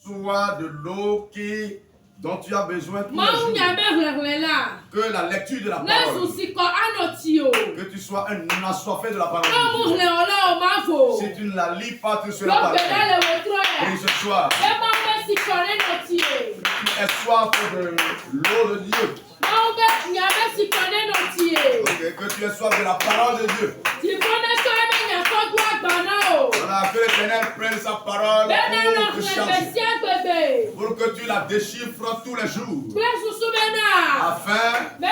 soit de l'eau dont tu as besoin tous les jours. Que la lecture de la parole, que tu sois un assoiffé de la parole de Dieu. Si tu ne la lis pas, tu seras pas là. Et ce soir, tu es soif de l'eau de Dieu. Okay, que tu es soif de la parole de Dieu. Voilà, que l'Éternel prenne sa parole pour te charger, pour que tu la déchiffres tous les jours, afin de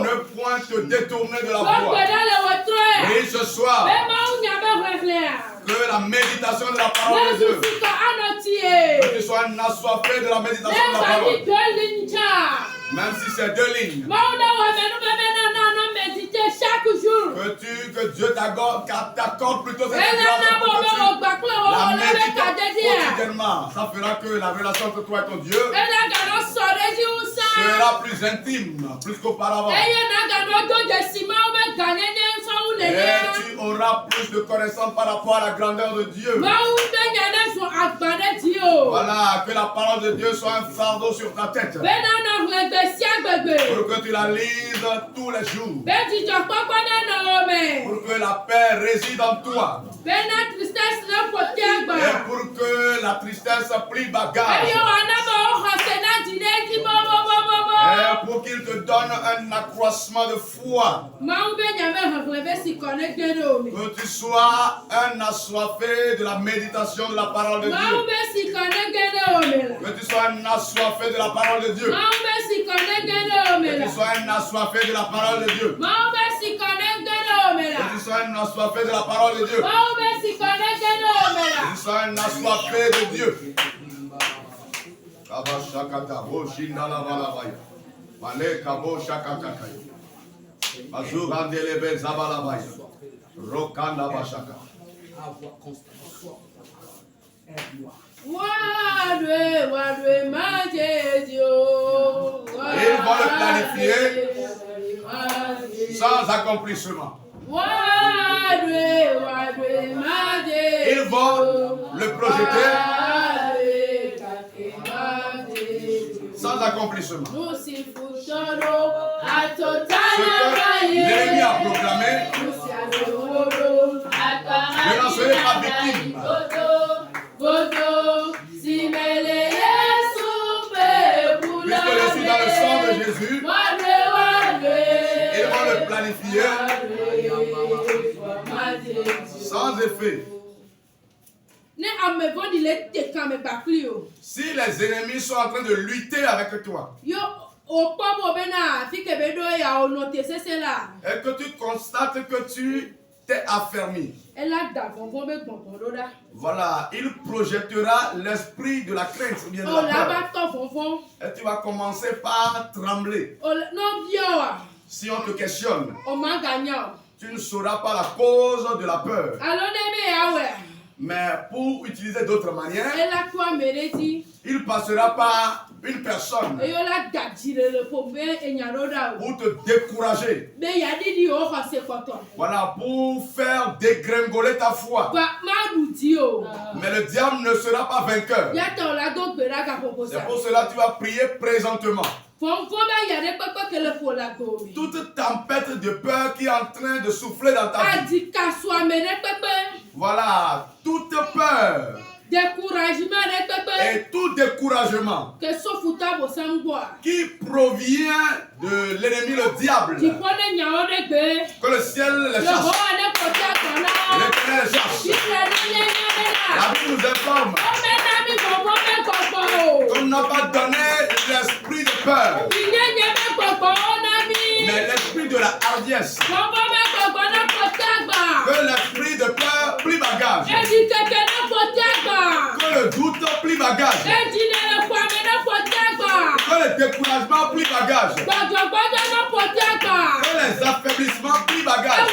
ne point te détourner de la voie. Et ce soir, que la méditation de la parole de Dieu, que tu sois un assoiffé de la méditation de la parole, même si c'est 2 lignes. Que Dieu t'accorde plutôt cette grâce pour que tu la médites quotidiennement. Ça fera que la relation entre toi et ton Dieu sera plus intime, plus qu'auparavant. Et tu auras plus de connaissances par rapport à la grandeur de Dieu. Voilà, que la parole de Dieu soit un fardeau sur ta tête, pour que tu la lises tous les jours, pour que la paix réside en toi, et pour que la tristesse plie bagage, et pour qu'il te donne un accroissement de foi, que tu sois un assoiffé de la méditation de la parole de Dieu, que tu sois un assoiffé de la parole de Dieu, que tu sois un assoiffé de la parole de Dieu, que tu sois un assoiffé de la parole de Dieu, que tu sois un assoiffé de Dieu. Ils vont le planifier sans accomplissement. Ils vont le projeter sans accomplissement. Ce que l'ennemi a proclamé, je n'en serai pas victime. Puisque je suis dans le sang de Jésus, ils vont le planifier sans effet. Si les ennemis sont en train de lutter avec toi, et que tu constates que tu t'es affermi, voilà, il projettera l'esprit de la crainte ou bien de la peur. Et tu vas commencer par trembler. Si on te questionne, tu ne sauras pas la cause de la peur. Mais pour utiliser d'autres manières, il passera par une personne pour te décourager. Voilà, pour faire dégringoler ta foi. Mais le diable ne sera pas vainqueur. C'est pour cela que tu vas prier présentement. Toute tempête de peur qui est en train de souffler dans ta vie. Voilà, toute peur et tout découragement qui provient de l'ennemi, le diable, que le ciel les chasse, l'Éternel les chasse. La Bible nous informe qu'on n'a pas donné l'esprit de peur, mais l'esprit de la hardiesse. Que l'esprit de peur plie bagage, que le doute plie bagage, que le découragement plie bagage, que les affaiblissements plient bagage.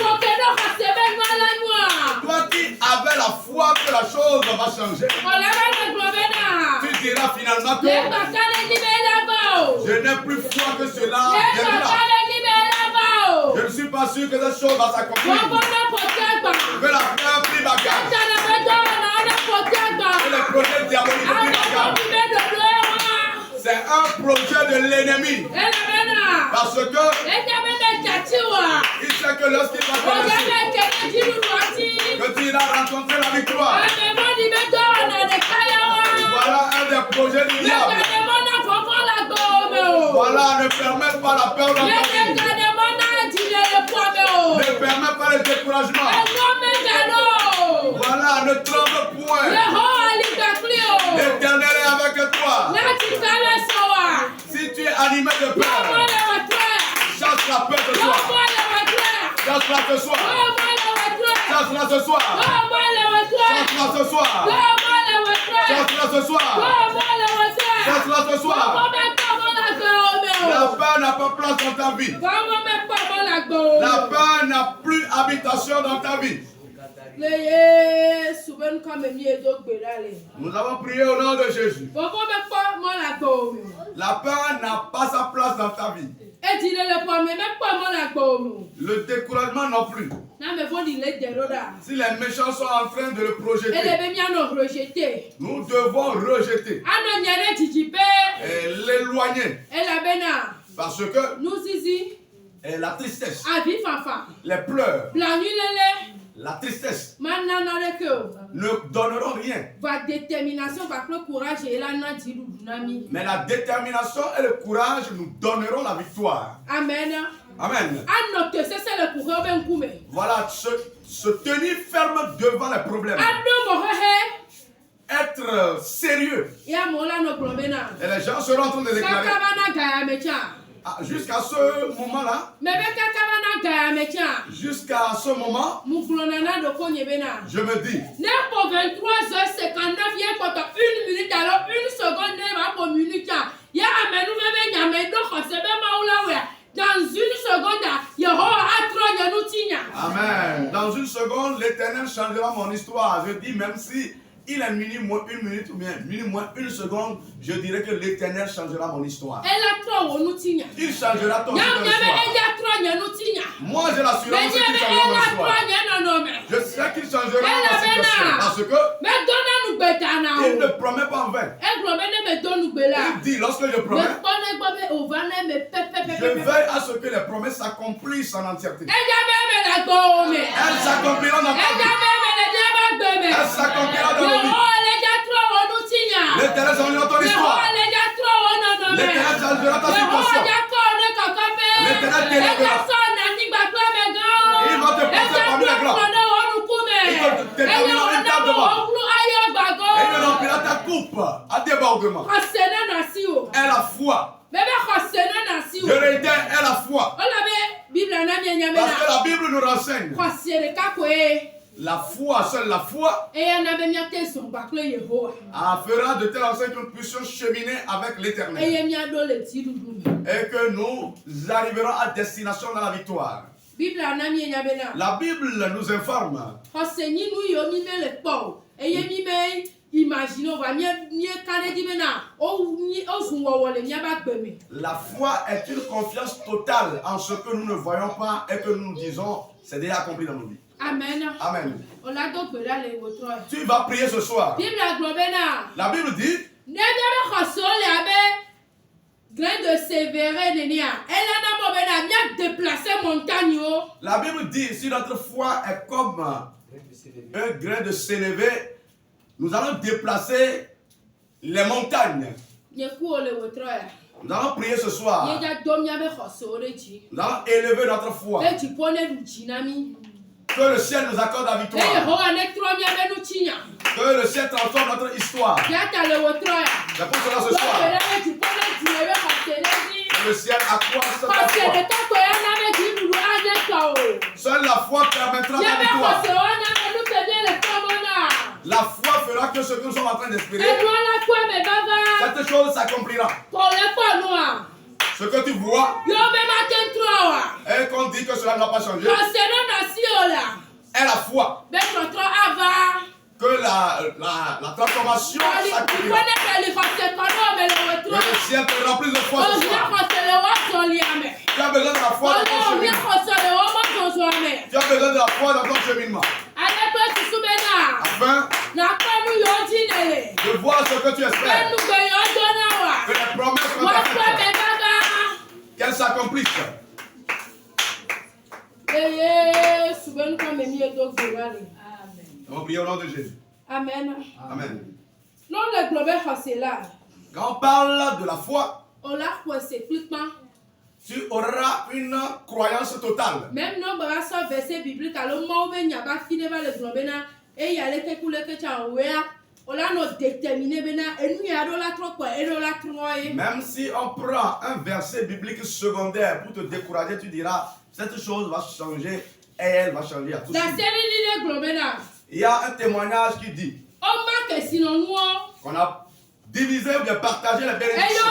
Toi qui avais la foi que la chose va changer, tu diras finalement que je n'ai plus foi que cela viendra. Je ne suis pas sûr que cette chose va s'accomplir. Que la peur plie bagage, que les projets diaboliques projet de l'ennemi. Parce que il sait que lorsqu'il va te laisser, que tu iras rencontrer la victoire. Voilà un des projets du diable. Voilà, ne permets pas la peur dans ta vie. Ne permets pas le découragement. Voilà, ne tremble point. L'Éternel est avec toi. Si tu es animé de peur, chasse la peur ce soir. Chasse-la ce soir. Chasse-la ce soir. Chasse-la ce soir. Chasse-la ce soir. Chasse-la ce soir. La peur n'a pas place dans ta vie. La peur n'a plus habitation dans ta vie. Nous avons prié au nom de Jésus. La peur n'a pas sa place dans ta vie. Le découragement non plus. Si les méchants sont en train de le projeter, nous devons rejeter et l'éloigner. Parce que la tristesse, les pleurs, la tristesse ne donneront rien. Mais la détermination et le courage nous donneront la victoire. Amen. Amen. Voilà, se tenir ferme devant les problèmes. Être sérieux. Et les gens seront en train de déclarer. Jusqu'à ce moment-là, jusqu'à ce moment, je me dis, pour 23h59, il y a une minute, alors une seconde, il y a dans une seconde, Amen. Dans une seconde, l'Éternel changera mon histoire. Je dis, même si il est minuit moins une minute ou bien minuit moins une seconde, je dirais que l'Éternel changera mon histoire. Il changera ton histoire. Moi, j'ai l'assurance qu'il changera mon histoire. Je sais qu'il changera ma situation. Parce que il ne promet pas en vain. Il dit, lorsque je promets, je veille à ce que les promesses s'accomplissent en entièreté. Elles s'accompliront dans ta vie. Elles s'accompliront dans nos vies. L'Éternel changera ton histoire. L'Éternel changera ta situation. L'Éternel t'élèvera. Il va te placer parmi les grands. Il te déterminera une table devant. Et il remplira ta coupe à débordement. Et la foi. Je réitère, et la foi. Parce que la Bible nous renseigne. La foi, seule la foi, fera de telle enseigne que nous puissions cheminer avec l'Éternel. Et que nous arriverons à destination dans la victoire. La Bible nous informe. La foi est une confiance totale en ce que nous ne voyons pas et que nous disons c'est déjà accompli dans nos vies. Amen. Amen. Tu vas prier ce soir. La Bible dit la Bible dit si notre foi est comme un grain de sénévé, nous allons déplacer les montagnes. Nous allons prier ce soir. Nous allons élever notre foi. Que le ciel nous accorde la victoire. Que le ciel transforme notre histoire. C'est pour cela ce soir. Que le ciel accroisse ta foi. Seule la foi permettra la victoire. La foi fera que ce que nous sommes en train d'espérer, cette chose s'accomplira. Ce que tu vois, et qu'on dit que cela n'a pas changé, est la foi. Que la transformation s'accomplira. Que le ciel te remplisse de foi ce soir. Tu as besoin de la foi dans ton cheminement. Tu as besoin de la foi dans ton cheminement. Afin de voir ce que tu espères. Que les promesses que tu as faites s'accomplisse. On prie au nom de Jésus. Amen. Amen. Non, le globe est là. Quand on parle de la foi, on l'a expliquement. Tu auras une croyance totale. Même non, bah ça verset biblique alors moi on n'y a pas fini le globe na et y a les que coule que tu as oué. On l'a non déterminé bena et nous y a la trop quoi et la trois. Même si on prend un verset biblique secondaire pour te décourager, tu diras cette chose va changer et elle va changer à tout de suite. Il y a un témoignage qui dit qu'on a divisé ou bien partagé la bénédiction.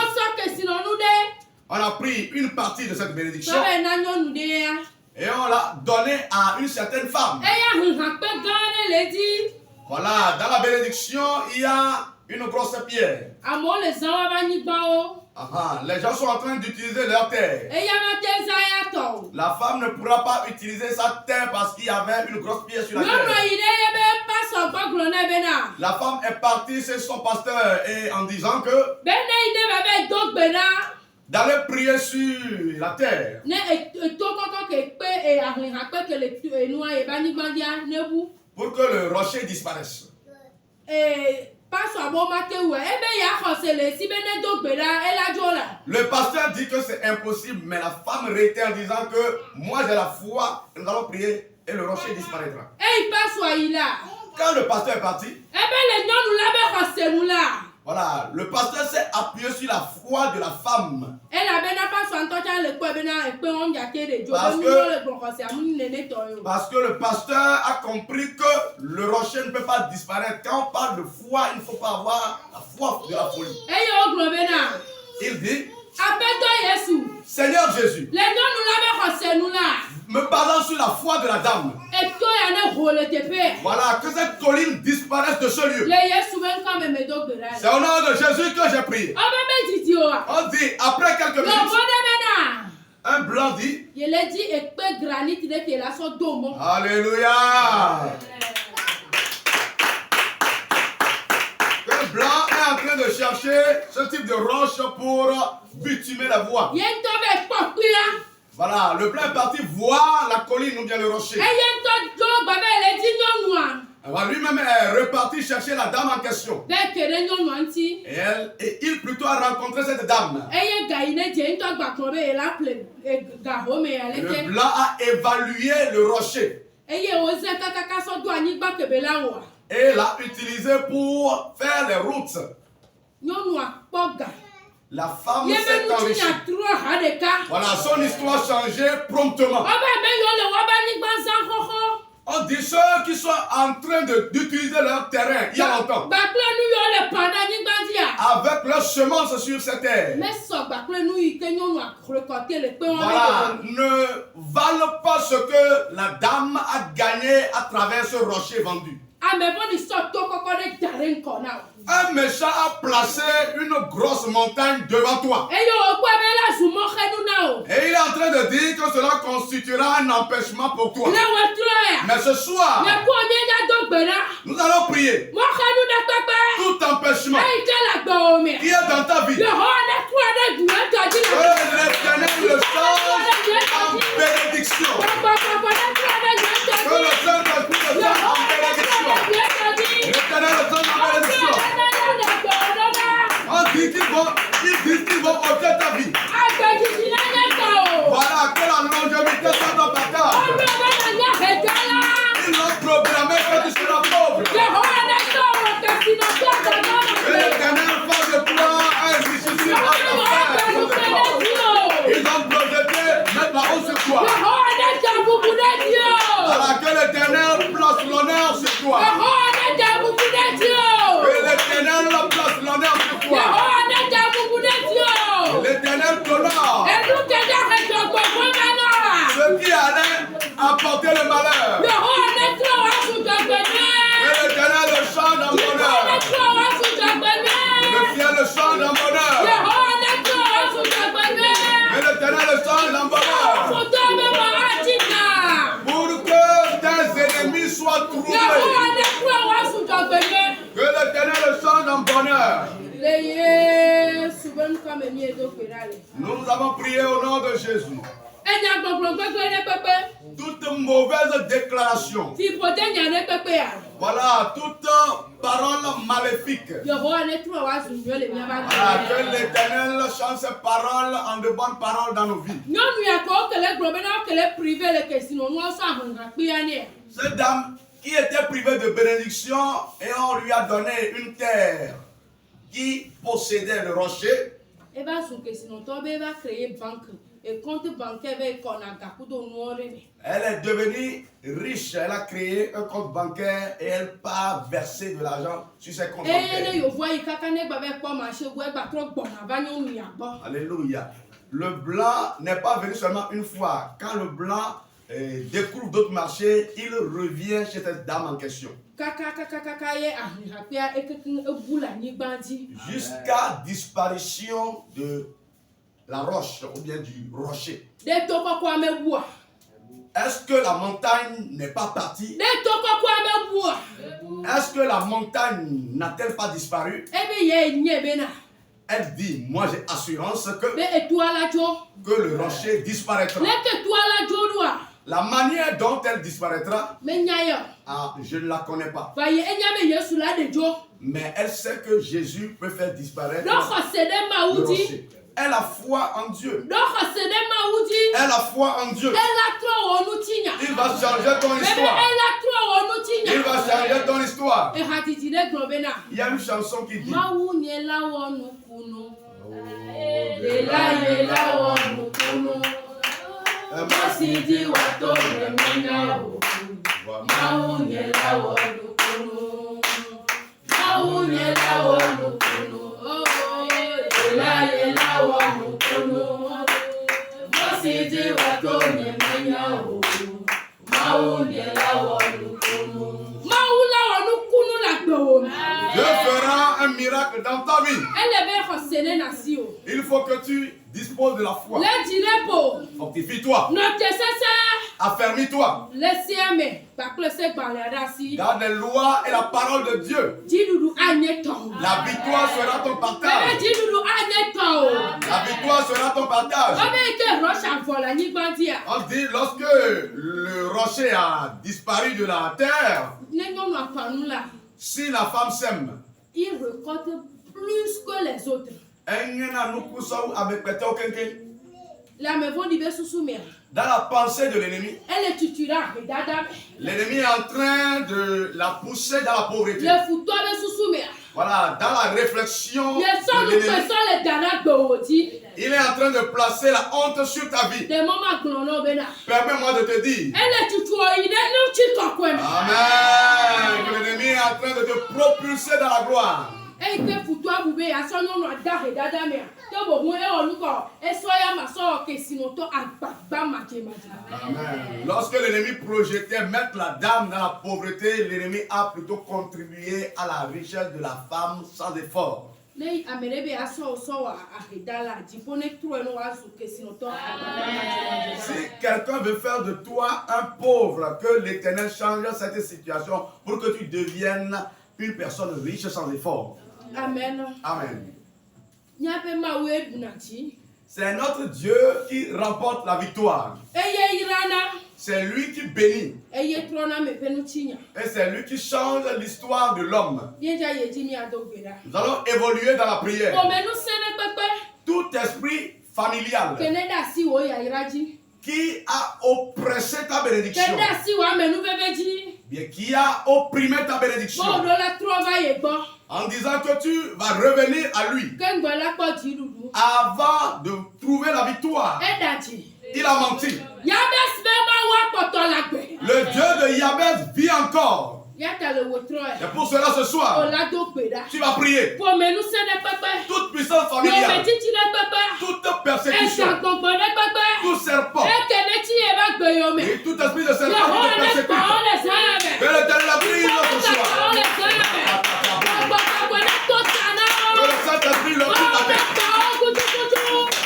On a pris une partie de cette bénédiction et on l'a donnée à une certaine femme. Voilà, dans la bénédiction, il y a une grosse pierre. Les gens sont en train d'utiliser leur terre. La femme ne pourra pas utiliser sa terre parce qu'il y avait une grosse pierre sur la terre. La femme est partie chez son pasteur et en disant que d'aller prier sur la terre. Pour que le rocher disparaisse. Le pasteur dit que c'est impossible, mais la femme réitère en disant que moi j'ai la foi, nous allons prier et le rocher disparaîtra. Quand le pasteur est parti, voilà, le pasteur s'est appuyé sur la foi de la femme. Parce que le pasteur a compris que le rocher ne peut pas disparaître. Quand on parle de foi, il ne faut pas avoir la foi de la folie. Il dit, Seigneur Jésus, me basant sur la foi de la dame, voilà, que cette colline disparaisse de ce lieu. C'est au nom de Jésus que j'ai prié. On dit, après quelques minutes, un blanc dit, Alléluia. Un blanc est en train de chercher ce type de roche pour bitumer la voie. Voilà, le blanc est parti voir la colline ou bien le rocher. Lui-même est reparti chercher la dame en question. Et il plutôt a rencontré cette dame. Le blanc a évalué le rocher. Et l'a utilisé pour faire les routes. La femme s'est enrichie. Voilà, son histoire changeait promptement. On dit ceux qui sont en train d'utiliser leur terrain il y a longtemps, avec leur semence sur cette terre, voilà, ne valent pas ce que la dame a gagné à travers ce rocher vendu. Un méchant a placé une grosse montagne devant toi. Et il est en train de dire que cela constituera un empêchement pour toi. Mais ce soir, nous allons prier. Tout empêchement qui est dans ta vie, que l'Éternel le change en bénédiction. Que le Saint-Esprit le change en bénédiction. L'Éternel le change en bénédiction. On dit qu'ils vont ôter ta vie. Voilà, que la longévité soit dans ta carte. Ils l'ont programmé que tu seras pauvre. Et l'Éternel fasse de toi un richissime affaire. Ils ont projeté mettre la haut sur toi. Voilà, que l'Éternel place l'honneur sur toi. Que l'Éternel place l'honneur sur toi. L'Éternel t'honore. Ceux qui allaient apporter le malheur. Que l'Éternel le change en bonheur. Le ciel le change en bonheur. Que l'Éternel le change en bonheur. Pour que tes ennemis soient troublés. Que l'Éternel le change en bonheur. Nous avons prié au nom de Jésus. Toute mauvaise déclaration. Voilà, toute parole maléfique. Voilà, que l'Éternel change ses paroles en de bonnes paroles dans nos vies. Cette dame qui était privée de bénédiction et on lui a donné une terre qui possédait le rocher. Elle est devenue riche, elle a créé un compte bancaire et elle part verser de l'argent sur ses comptes bancaires. Alléluia. Le blanc n'est pas venu seulement une fois. Quand le blanc découvre d'autres marchés, il revient chez cette dame en question. Jusqu'à disparition de la roche ou bien du rocher. Est-ce que la montagne n'est pas partie? Est-ce que la montagne n'a-t-elle pas disparu? Elle dit, moi j'ai assurance que le rocher disparaîtra. La manière dont elle disparaîtra, je ne la connais pas. Mais elle sait que Jésus peut faire disparaître le rocher. Elle a foi en Dieu. Elle a foi en Dieu. Il va changer ton histoire. Il va changer ton histoire. Il y a une chanson qui dit Dieu fera un miracle dans ta vie. Il faut que tu disposes de la foi. Fortifie-toi. Affermis-toi. Garde les lois et la parole de Dieu. La victoire sera ton partage. La victoire sera ton partage. On dit lorsque le rocher a disparu de la terre, si la femme sème, il récolte plus que les autres. Dans la pensée de l'ennemi, l'ennemi est en train de la pousser dans la pauvreté. Voilà, dans la réflexion de l'ennemi, il est en train de placer la honte sur ta vie. Permets-moi de te dire, amen, que l'ennemi est en train de te propulser dans la gloire. Amen. Lorsque l'ennemi projetait mettre la dame dans la pauvreté, l'ennemi a plutôt contribué à la richesse de la femme sans effort. Si quelqu'un veut faire de toi un pauvre, que l'Éternel change cette situation pour que tu deviennes une personne riche sans effort. Amen. Amen. C'est notre Dieu qui remporte la victoire. C'est lui qui bénit. Et c'est lui qui change l'histoire de l'homme. Nous allons évoluer dans la prière. Tout esprit familial qui a oppressé ta bénédiction, bien qui a opprimé ta bénédiction, en disant que tu vas revenir à lui avant de trouver la victoire, il a menti. Le Dieu de Yabès vit encore. Et pour cela ce soir, tu vas prier. Toute puissance familiale, toute persécution, tout serpent et tout esprit de serpent qui te persécute, que l'Éternel la brise ce soir. Que le Saint-Esprit leur quitte la tête.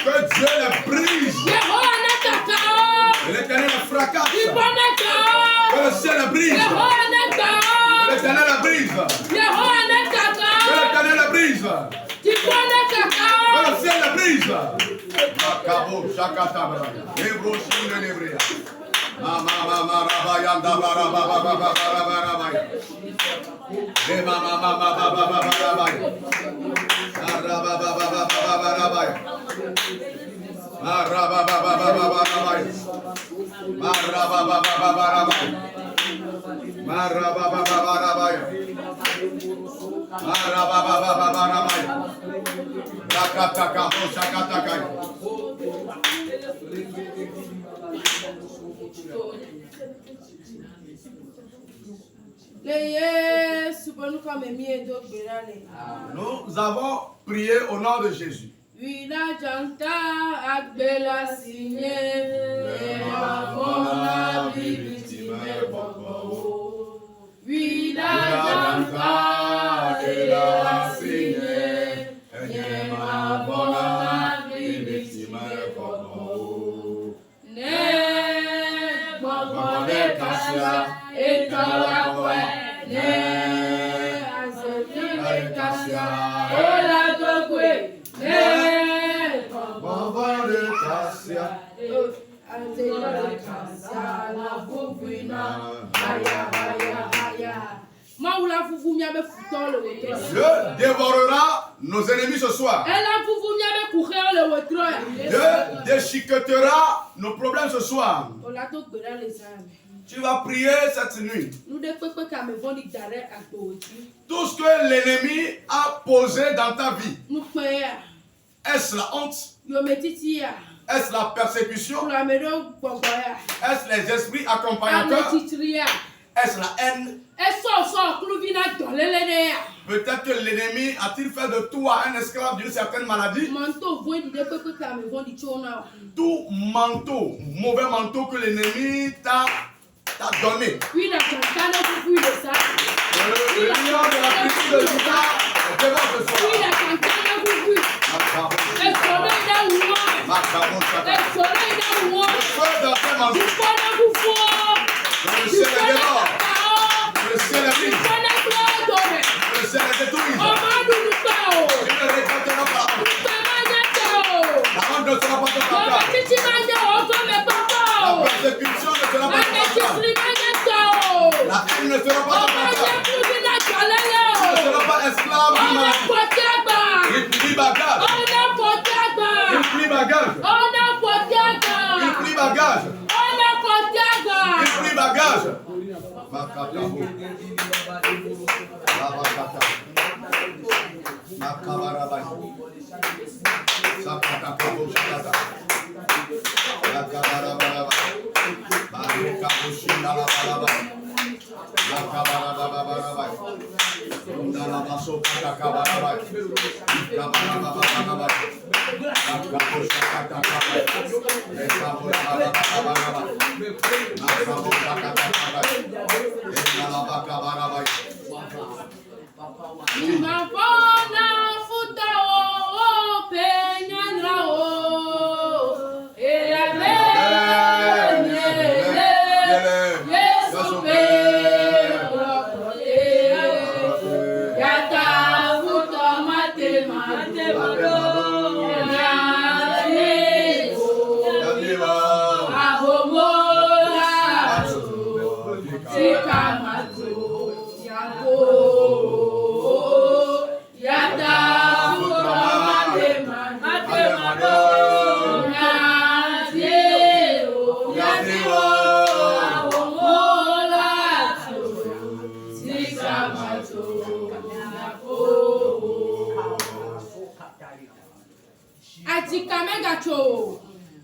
Que Dieu les brise. Que l'Éternel les fracasse. Que le ciel les brise. Que l'Éternel les brise. Que l'Éternel les brise. Que le brise. Makabo shakata. Ebro shinde nebrea. Mama rabaya ndabara baba. Mama rabaya. Nous avons prié au nom de Jésus. Dieu dévorera nos ennemis ce soir. Dieu déchiquetera nos problèmes ce soir. Tu vas prier cette nuit. Tout ce que l'ennemi a posé dans ta vie, est-ce la honte? Est-ce la persécution? Est-ce les esprits accompagnateurs? Est-ce la haine? Peut-être que l'ennemi a-t-il fait de toi un esclave d'une certaine maladie? Tout manteau, mauvais manteau que l'ennemi t'a donné. Le lion de la tribu de Juda est devant ce soir. Le feu dans tes manteaux. Le ciel est dehors. Le ciel est vide. Le ciel est détruit. Tu ne récolteras pas. La honte ne sera pas ton partage. La persécution ne sera pas ton partage. La haine ne sera pas ton partage. Tu ne seras pas esclave du mal. Il plie bagage. Il plie bagage. Il plie bagage. Il plie bagage.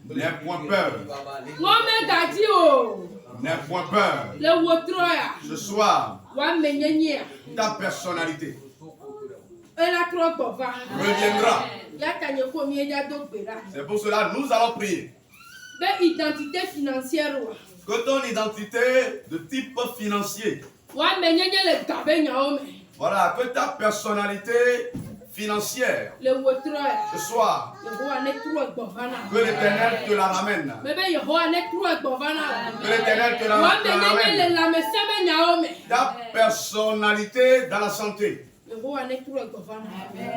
N'aie point peur. N'aie point peur. Ce soir, ta personnalité reviendra. C'est pour cela que nous allons prier. Que ton identité de type financier, voilà, que ta personnalité financière, ce soir, que l'Éternel te la ramène. Que l'Éternel te la ramène. Ta personnalité dans la santé. Que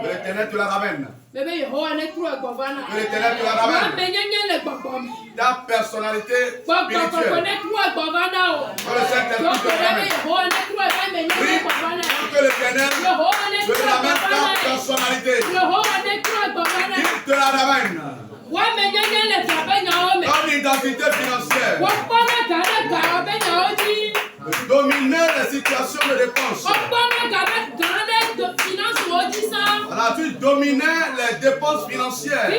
l'éternel te la ramène. Que l'éternel te la ramène. Ta personnalité spirituelle. Que le Saint-Esprit te ramène. Oui, que l'éternel te ramène ta personnalité. Qu'il te la ramène. Ton identité financière. Dominer les situations de dépenses. Voilà, tu dominais les dépenses financières.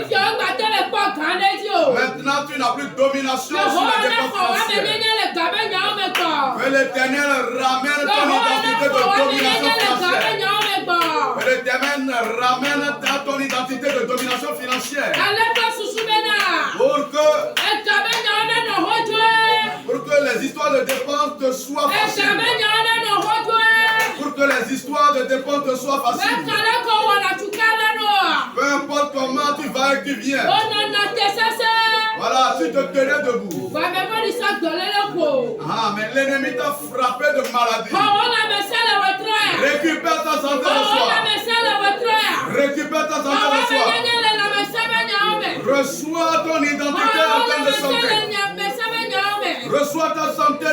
Maintenant, tu n'as plus de domination sur les dépenses financières. Que l'éternel ramène ton identité de domination financière. Que l'éternel ramène ton identité de domination financière. Pour que les histoires de dépenses te soient faciles. Pour que les histoires de dépenses te soient faciles. Peu importe comment tu vas et tu viens. Voilà, tu te tenais debout. Ah, mais l'ennemi t'a frappé de maladie. Récupère ta santé de soi. Récupère ta santé de soi. Reçois ton identité en termes de santé. Reçois ta santé,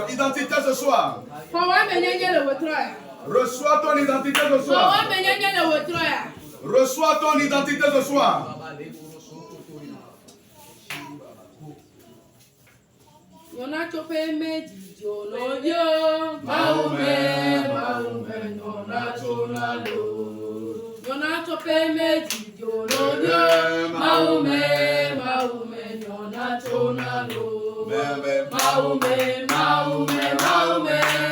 identité ce soir. Reçois ton identité ce soir. Reçois ton identité ce soir.